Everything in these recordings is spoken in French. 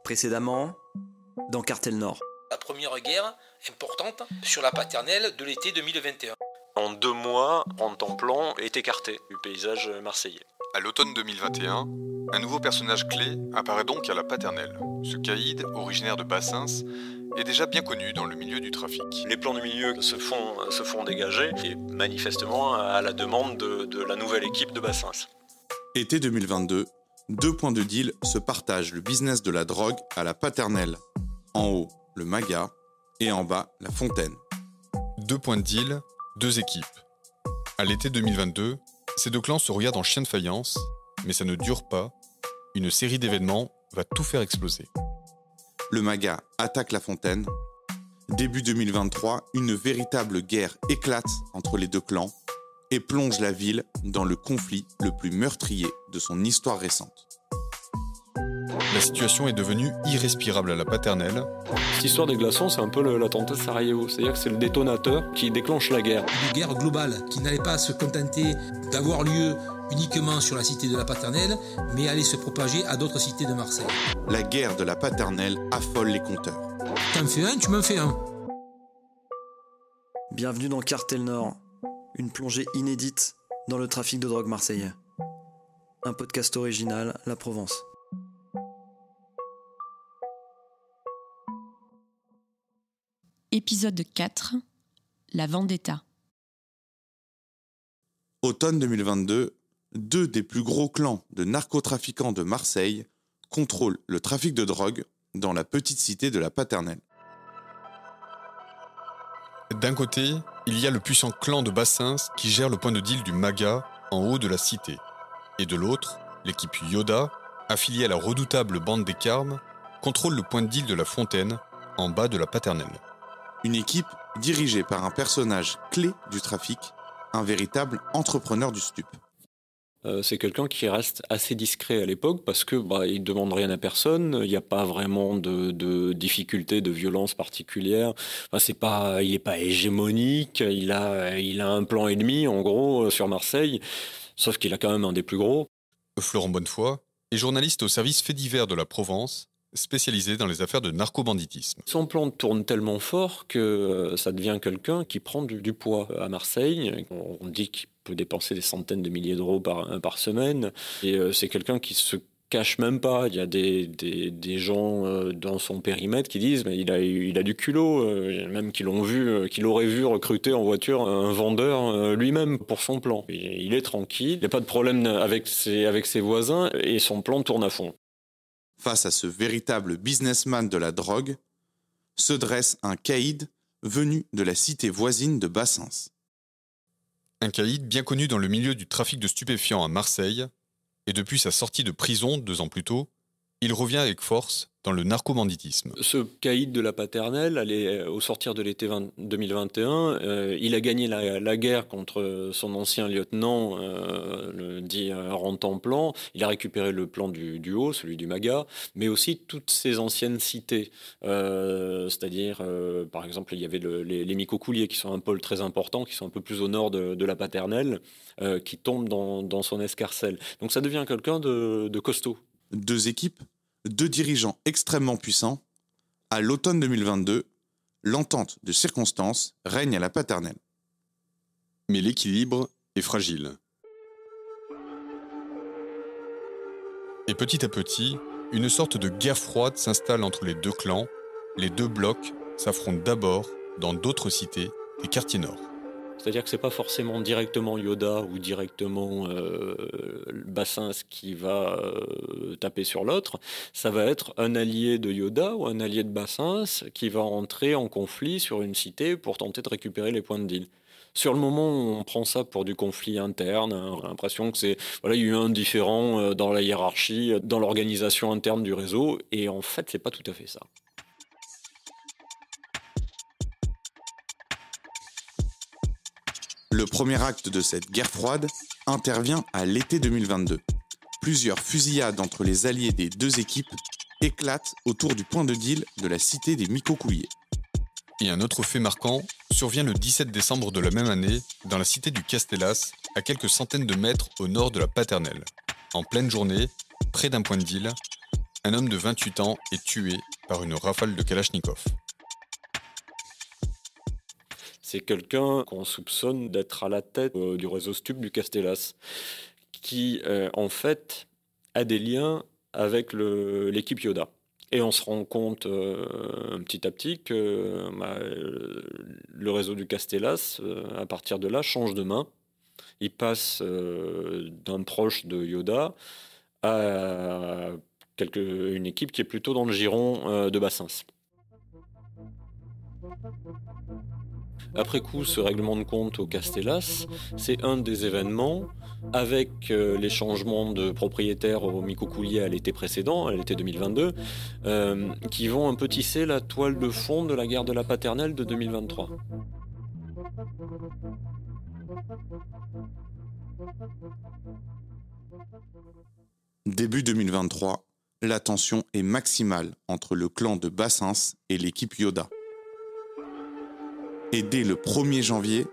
Précédemment, dans Cartel Nord. La première guerre importante sur la paternelle de l'été 2021. En 2 mois, Rantamplan est écarté du paysage marseillais. À l'automne 2021, un nouveau personnage clé apparaît donc à la paternelle. Ce caïd, originaire de Bassens, est déjà bien connu dans le milieu du trafic. Les plans du milieu se font dégager, et manifestement à la demande de la nouvelle équipe de Bassens. Été 2022, 2 points de deal se partagent le business de la drogue à la paternelle. En haut, le Maga, et en bas, la Fontaine. 2 points de deal, 2 équipes. À l'été 2022, ces 2 clans se regardent en chien de faïence, mais ça ne dure pas. Une série d'événements va tout faire exploser. Le Maga attaque la Fontaine. Début 2023, une véritable guerre éclate entre les 2 clans et plonge la ville dans le conflit le plus meurtrier de son histoire récente. La situation est devenue irrespirable à la paternelle. Cette histoire des glaçons, c'est un peu l'attentat de Sarajevo. C'est-à-dire que c'est le détonateur qui déclenche la guerre. Une guerre globale qui n'allait pas se contenter d'avoir lieu uniquement sur la cité de la paternelle, mais allait se propager à d'autres cités de Marseille. La guerre de la paternelle affole les compteurs. T'en fais un, tu m'en fais un. Bienvenue dans Cartel Nord, une plongée inédite dans le trafic de drogue marseillais. Un podcast original, La Provence. Épisode 4, la Vendetta. Automne 2022, 2 des plus gros clans de narcotrafiquants de Marseille contrôlent le trafic de drogue dans la petite cité de la paternelle. D'un côté, il y a le puissant clan de Bassens qui gère le point de deal du Maga en haut de la cité. Et de l'autre, l'équipe Yoda, affiliée à la redoutable bande des Carmes, contrôle le point de deal de la Fontaine en bas de la paternelle. Une équipe dirigée par un personnage clé du trafic, un véritable entrepreneur du stup. C'est quelqu'un qui reste assez discret à l'époque parce que il demande rien à personne. Il n'y a pas vraiment de difficultés, de violence particulière. Enfin, il est pas hégémonique. Il a un plan et demi en gros sur Marseille, sauf qu'il a quand même un des plus gros. Florent Bonnefoy est journaliste au service faits divers de la Provence, spécialisé dans les affaires de narcobanditisme. Son plan tourne tellement fort que ça devient quelqu'un qui prend du poids à Marseille. On dit qu'il peut dépenser des centaines de milliers d'euros par semaine. Et c'est quelqu'un qui se cache même pas. Il y a des gens dans son périmètre qui disent mais il a du culot, même qui l'auraient vu recruter en voiture un vendeur lui-même pour son plan. Il est tranquille, il n'y a pas de problème avec ses voisins et son plan tourne à fond. Face à ce véritable businessman de la drogue, se dresse un caïd venu de la cité voisine de Bassens. Un caïd bien connu dans le milieu du trafic de stupéfiants à Marseille, et depuis sa sortie de prison 2 ans plus tôt, il revient avec force dans le narcobanditisme. Ce caïd de la paternelle, au sortir de l'été 2021, il a gagné la guerre contre son ancien lieutenant, le dit Rantamplan. Il a récupéré le plan du haut, celui du Maga, mais aussi toutes ses anciennes cités. C'est-à-dire, par exemple, il y avait les Micocouliers, qui sont un pôle très important, qui sont un peu plus au nord de la paternelle, qui tombent dans son escarcelle. Donc ça devient quelqu'un de costaud. 2 équipes, 2 dirigeants extrêmement puissants. À l'automne 2022, l'entente de circonstances règne à la paternelle. Mais l'équilibre est fragile. Et petit à petit, une sorte de guerre froide s'installe entre les 2 clans. Les 2 blocs s'affrontent d'abord dans d'autres cités des quartiers nord. C'est-à-dire que c'est pas forcément directement Yoda ou directement Bassens qui va taper sur l'autre. Ça va être un allié de Yoda ou un allié de Bassens qui va entrer en conflit sur une cité pour tenter de récupérer les points de deal. Sur le moment, on prend ça pour du conflit interne. On a l'impression que il y a eu un différend dans la hiérarchie, dans l'organisation interne du réseau. Et en fait, c'est pas tout à fait ça. Le premier acte de cette guerre froide intervient à l'été 2022. Plusieurs fusillades entre les alliés des 2 équipes éclatent autour du point de deal de la cité des Micocouliers. Et un autre fait marquant survient le 17 décembre de la même année dans la cité du Castellas, à quelques centaines de mètres au nord de la paternelle. En pleine journée, près d'un point de deal, un homme de 28 ans est tué par une rafale de Kalachnikov. C'est quelqu'un qu'on soupçonne d'être à la tête du réseau Stup du Castellas, qui en fait a des liens avec l'équipe Yoda. Et on se rend compte petit à petit que le réseau du Castellas, à partir de là, change de main. Il passe d'un proche de Yoda à une équipe qui est plutôt dans le giron de Bassins. Après coup, ce règlement de compte au Castellas, c'est un des événements avec les changements de propriétaire au Mikokoulié à l'été précédent, à l'été 2022, qui vont un peu tisser la toile de fond de la guerre de la Paternelle de 2023. Début 2023, la tension est maximale entre le clan de Bassins et l'équipe Yoda. Et dès le 1er janvier,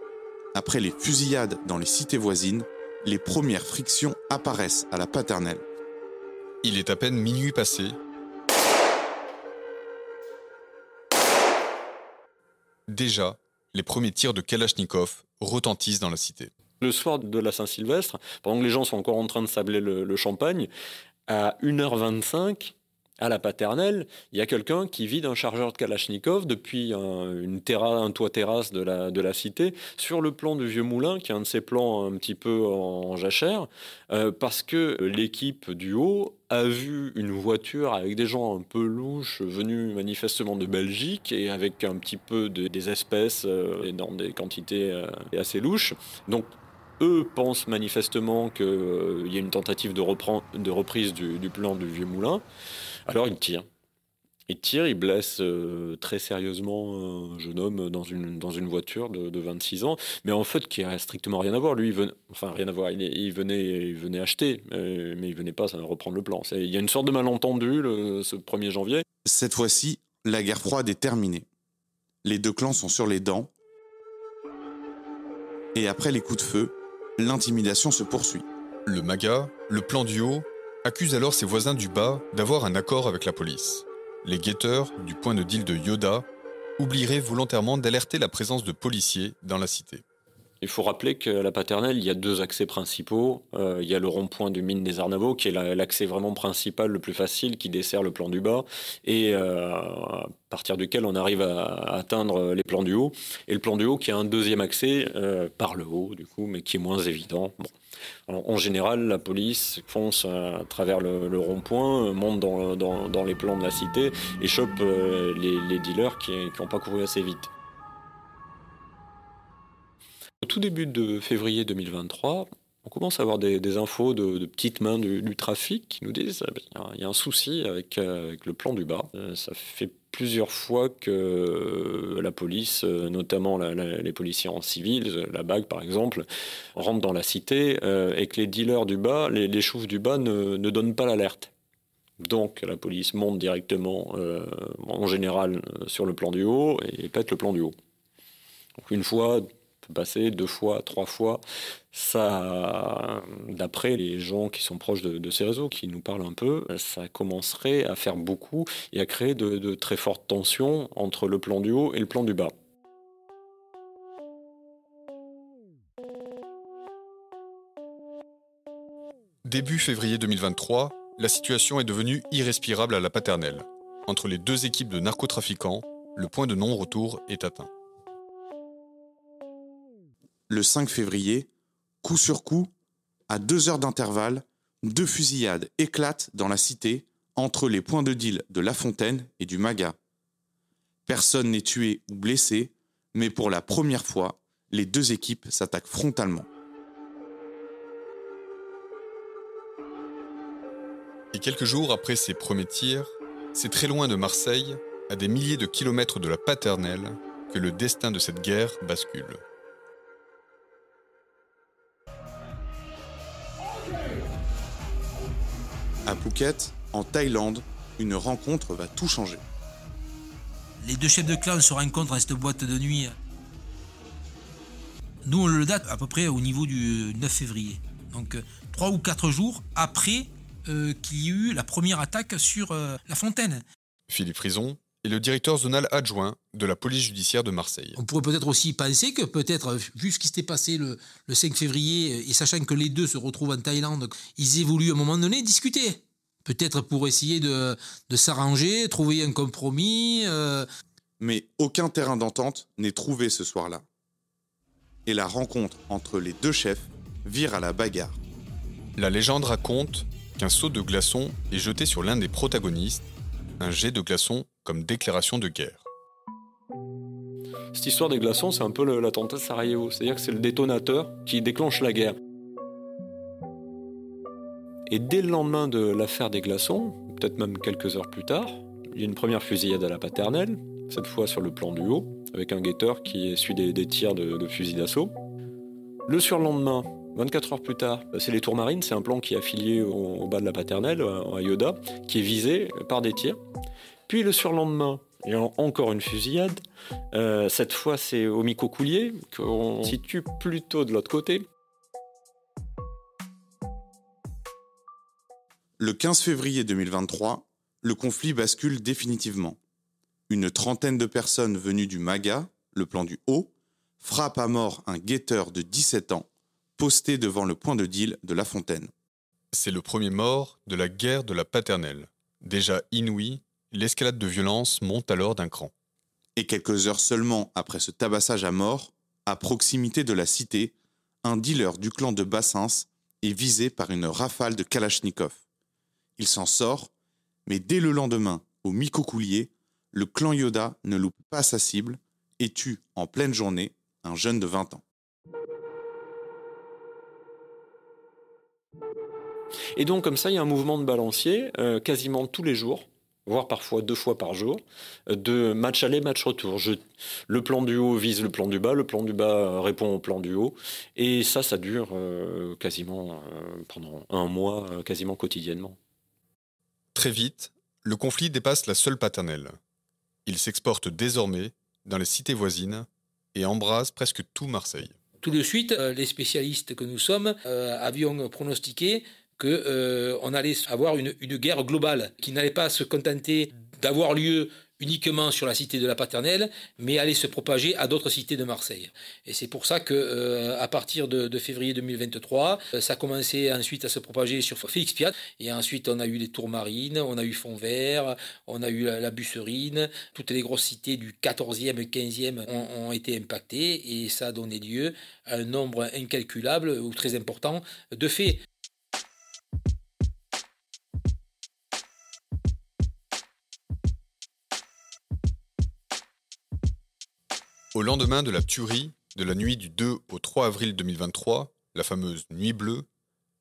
après les fusillades dans les cités voisines, les premières frictions apparaissent à la Paternelle. Il est à peine minuit passé. Déjà, les premiers tirs de Kalachnikov retentissent dans la cité. Le soir de la Saint-Sylvestre, pendant que les gens sont encore en train de sabler le champagne, à 1h25, à la Paternelle, il y a quelqu'un qui vide un chargeur de Kalachnikov depuis un toit terrasse de la cité sur le plan du Vieux Moulin, qui est un de ces plans un petit peu en jachère, parce que l'équipe du haut a vu une voiture avec des gens un peu louches venus manifestement de Belgique et avec un petit peu des espèces dans des quantités assez louches. Donc eux pensent manifestement qu'il y a une tentative de reprise du plan du Vieux Moulin. Alors ils tirent. Ils blessent très sérieusement un jeune homme dans une voiture de 26 ans, mais en fait qui a strictement rien à voir. Lui, rien à voir. Il venait acheter, mais il venait pas reprendre le plan. Il y a une sorte de malentendu ce 1er janvier. Cette fois-ci, la guerre froide est terminée. Les deux clans sont sur les dents. Et après les coups de feu, l'intimidation se poursuit. Le MAGA, le plan du haut, accuse alors ses voisins du bas d'avoir un accord avec la police. Les guetteurs, du point de deal de Yoda, oublieraient volontairement d'alerter la présence de policiers dans la cité. Il faut rappeler qu'à la Paternelle, il y a 2 accès principaux. Il y a le rond-point du mine des Arnavaux, qui est l'accès vraiment principal, le plus facile, qui dessert le plan du bas, et à partir duquel on arrive à atteindre les plans du haut. Et le plan du haut qui a un 2e accès, par le haut, du coup, mais qui est moins évident. Bon. En général, la police fonce à travers le rond-point, monte dans les plans de la cité et chope les dealers qui n'ont pas couru assez vite. Au tout début de février 2023, on commence à avoir des infos de petites mains du trafic qui nous disent qu'il y a un souci avec le plan du bas. Ça fait plusieurs fois que la police, notamment les policiers en civil, la BAG par exemple, rentrent dans la cité et que les dealers du bas, les choufs du bas ne donnent pas l'alerte. Donc la police monte directement, en général, sur le plan du haut et pète le plan du haut. Donc une fois, passer 2 fois, 3 fois, ça, d'après les gens qui sont proches de ces réseaux, qui nous parlent un peu, ça commencerait à faire beaucoup et à créer de très fortes tensions entre le plan du haut et le plan du bas. Début février 2023, la situation est devenue irrespirable à la Paternelle. Entre les 2 équipes de narcotrafiquants, le point de non-retour est atteint. Le 5 février, coup sur coup, à 2 heures d'intervalle, 2 fusillades éclatent dans la cité entre les points de deal de La Fontaine et du MAGA. Personne n'est tué ou blessé, mais pour la première fois, les 2 équipes s'attaquent frontalement. Et quelques jours après ces premiers tirs, c'est très loin de Marseille, à des milliers de kilomètres de la Paternelle, que le destin de cette guerre bascule. À Phuket, en Thaïlande, une rencontre va tout changer. Les 2 chefs de clan se rencontrent dans cette boîte de nuit. Nous, on le date à peu près au niveau du 9 février. Donc 3 ou 4 jours après qu'il y ait eu la première attaque sur La Fontaine. Philippe Frison est le directeur zonal adjoint de la police judiciaire de Marseille. On pourrait peut-être aussi penser que peut-être, vu ce qui s'était passé le 5 février, et sachant que les deux se retrouvent en Thaïlande, ils évoluent à un moment donné discuter. Peut-être pour essayer de s'arranger, trouver un compromis. Mais aucun terrain d'entente n'est trouvé ce soir-là. Et la rencontre entre les deux chefs vire à la bagarre. La légende raconte qu'un seau de glaçons est jeté sur l'un des protagonistes, un jet de glaçons comme déclaration de guerre. Cette histoire des glaçons, c'est un peu l'attentat de Sarajevo. C'est-à-dire que c'est le détonateur qui déclenche la guerre. Et dès le lendemain de l'affaire des glaçons, peut-être même quelques heures plus tard, il y a une première fusillade à la Paternelle, cette fois sur le plan du haut, avec un guetteur qui essuie des tirs de fusil d'assaut. Le surlendemain, 24 heures plus tard, c'est les Tourmarines, c'est un plan qui est affilié au bas de la Paternelle, à Yoda, qui est visé par des tirs. Puis le surlendemain, il y a encore une fusillade. Cette fois, c'est au Micocoulier, qu'on situe plutôt de l'autre côté. Le 15 février 2023, le conflit bascule définitivement. Une trentaine de personnes venues du MAGA, le plan du Haut, frappent à mort un guetteur de 17 ans, posté devant le point de deal de La Fontaine. C'est le premier mort de la guerre de la Paternelle. Déjà inouïe, l'escalade de violence monte alors d'un cran. Et quelques heures seulement après ce tabassage à mort, à proximité de la cité, un dealer du clan de Bassins est visé par une rafale de Kalachnikov. Il s'en sort, mais dès le lendemain, au Micocoulier, le clan Yoda ne loupe pas sa cible et tue en pleine journée un jeune de 20 ans. Et donc comme ça, il y a un mouvement de balancier quasiment tous les jours, voire parfois 2 fois par jour, de match aller, match retour. Le plan du haut vise le plan du bas répond au plan du haut. Et ça dure quasiment pendant un mois, quasiment quotidiennement. Très vite, le conflit dépasse la seule Paternelle. Il s'exporte désormais dans les cités voisines et embrase presque tout Marseille. Tout de suite, les spécialistes que nous sommes avions pronostiqué qu'on allait avoir une guerre globale qui n'allait pas se contenter d'avoir lieu uniquement sur la cité de la Paternelle, mais allait se propager à d'autres cités de Marseille. Et c'est pour ça que à partir de février 2023, ça a commencé ensuite à se propager sur Félix-Piat, et ensuite on a eu les Tourmarines, on a eu Fontvert, on a eu la Busserine, toutes les grosses cités du 14e, 15e ont été impactées, et ça a donné lieu à un nombre incalculable ou très important de faits. Au lendemain de la tuerie de la nuit du 2 au 3 avril 2023, la fameuse Nuit bleue,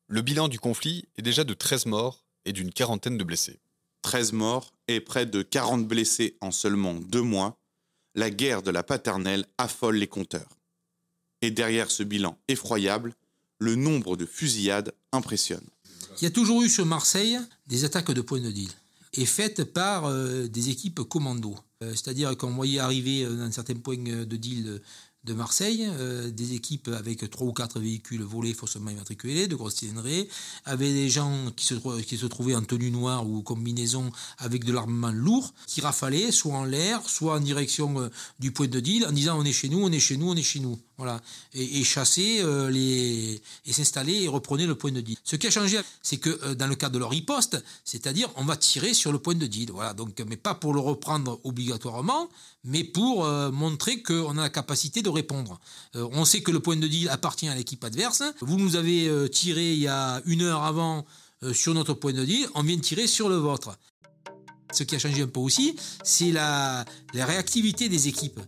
le bilan du conflit est déjà de 13 morts et d'une quarantaine de blessés. 13 morts et près de 40 blessés en seulement 2 mois, la guerre de la Paternelle affole les compteurs. Et derrière ce bilan effroyable, le nombre de fusillades impressionne. Il y a toujours eu sur Marseille des attaques de points de deal, et faites par des équipes commando. C'est-à-dire qu'on voyait arriver dans certains points de deal de Marseille, des équipes avec 3 ou 4 véhicules volés faussement immatriculés, de grosses cylindrées, avec des gens qui se trouvaient en tenue noire ou combinaison avec de l'armement lourd, qui rafalaient soit en l'air, soit en direction du point de deal, en disant on est chez nous, on est chez nous, on est chez nous. Voilà. Et chassaient et s'installaient et reprenaient le point de deal. Ce qui a changé, c'est que dans le cadre de leur riposte, c'est-à-dire on va tirer sur le point de deal. Voilà. Donc, mais pas pour le reprendre obligatoirement, mais pour montrer qu'on a la capacité de répondre. On sait que le point de deal appartient à l'équipe adverse. Vous nous avez tiré il y a 1 heure avant sur notre point de deal, on vient de tirer sur le vôtre. Ce qui a changé un peu aussi, c'est la réactivité des équipes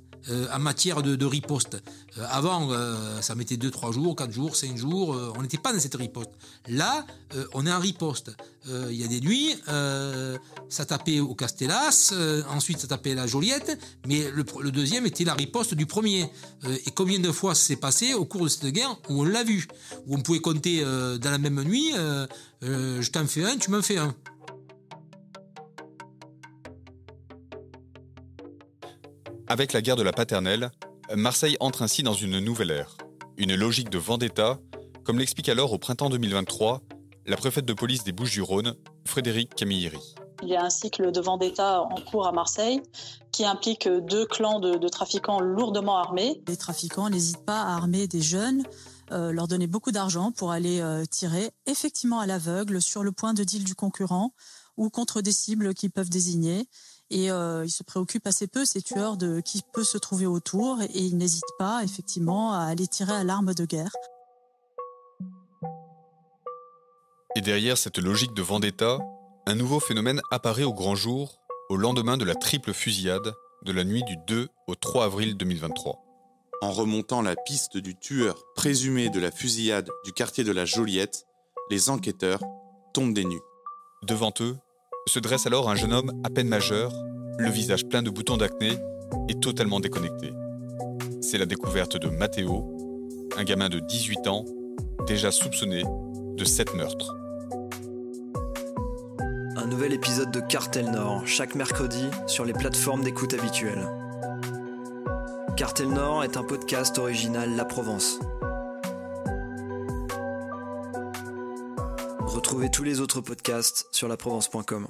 en matière de riposte. Avant, ça mettait 2, 3 jours, 4 jours, 5 jours, on n'était pas dans cette riposte. Là, on est en riposte. Il y a des nuits, ça tapait au Castellas, ensuite ça tapait à la Joliette, mais le deuxième était la riposte du premier. Et combien de fois ça s'est passé au cours de cette guerre où on l'a vu, où on pouvait compter dans la même nuit, je t'en fais un, tu m'en fais un. Avec la guerre de la Paternelle, Marseille entre ainsi dans une nouvelle ère, une logique de vendetta, comme l'explique alors au printemps 2023 la préfète de police des Bouches-du-Rhône, Frédérique Camilleri. Il y a un cycle de vendetta en cours à Marseille qui implique 2 clans de trafiquants lourdement armés. Les trafiquants n'hésitent pas à armer des jeunes, leur donner beaucoup d'argent pour aller tirer effectivement à l'aveugle sur le point de deal du concurrent ou contre des cibles qu'ils peuvent désigner. Et ils se préoccupent assez peu, ces tueurs, de qui peut se trouver autour, et ils n'hésitent pas effectivement à aller tirer à l'arme de guerre. Et derrière cette logique de vendetta, un nouveau phénomène apparaît au grand jour au lendemain de la triple fusillade de la nuit du 2 au 3 avril 2023. En remontant la piste du tueur présumé de la fusillade du quartier de la Joliette, les enquêteurs tombent des nues. Devant eux se dresse alors un jeune homme à peine majeur, le visage plein de boutons d'acné et totalement déconnecté. C'est la découverte de Matteo, un gamin de 18 ans, déjà soupçonné de 7 meurtres. Un nouvel épisode de Cartel Nord, chaque mercredi sur les plateformes d'écoute habituelles. Cartel Nord est un podcast original La Provence. Retrouvez tous les autres podcasts sur laprovence.com.